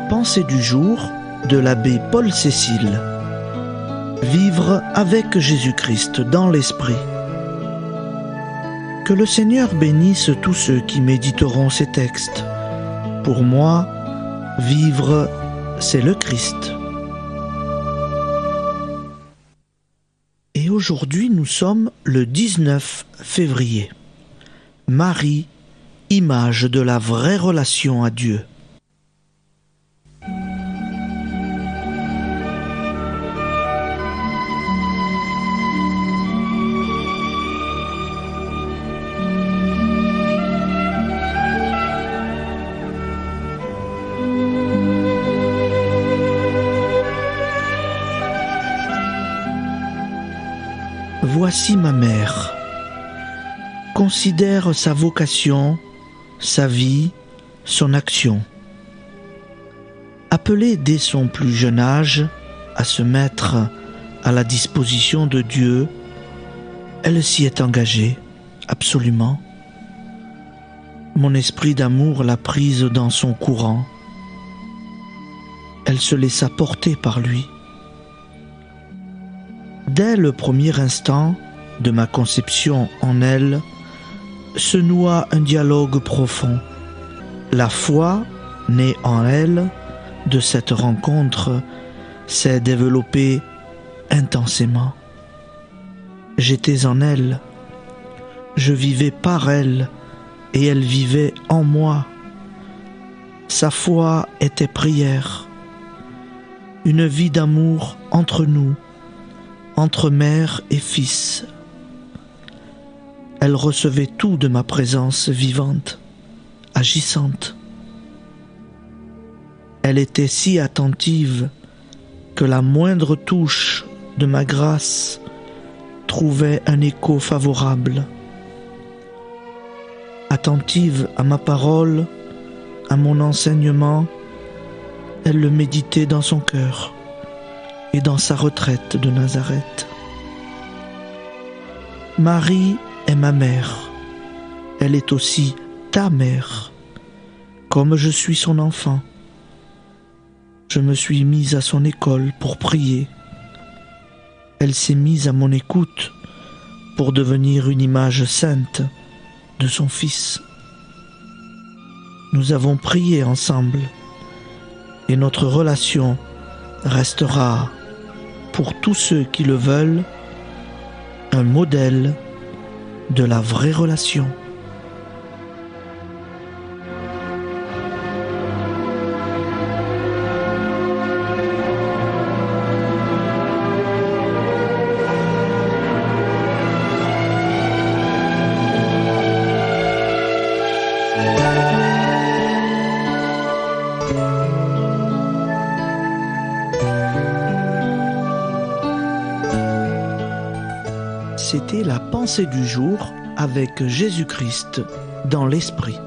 Pensée du jour de l'abbé Paul Cécile. Vivre avec Jésus-Christ dans l'Esprit. Que le Seigneur bénisse tous ceux qui méditeront ces textes. Pour moi, vivre, c'est le Christ. Et aujourd'hui, nous sommes le 19 février. Marie, image de la vraie relation à Dieu. Voici ma mère. Considère sa vocation, sa vie, son action. Appelée dès son plus jeune âge à se mettre à la disposition de Dieu, elle s'y est engagée, absolument. Mon esprit d'amour l'a prise dans son courant. Elle se laissa porter par lui. Dès le premier instant de ma conception en elle, se noua un dialogue profond. La foi, née en elle, de cette rencontre, s'est développée intensément. J'étais en elle, je vivais par elle, et elle vivait en moi. Sa foi était prière, une vie d'amour entre nous, entre mère et fils. Elle recevait tout de ma présence vivante, agissante. Elle était si attentive que la moindre touche de ma grâce trouvait un écho favorable. Attentive à ma parole, à mon enseignement, elle le méditait dans son cœur et dans sa retraite de Nazareth. Marie est ma mère. Elle est aussi ta mère. Comme je suis son enfant, je me suis mise à son école pour prier. Elle s'est mise à mon écoute pour devenir une image sainte de son Fils. Nous avons prié ensemble et notre relation restera, pour tous ceux qui le veulent, un modèle de la vraie relation. C'était la pensée du jour avec Jésus-Christ dans l'Esprit.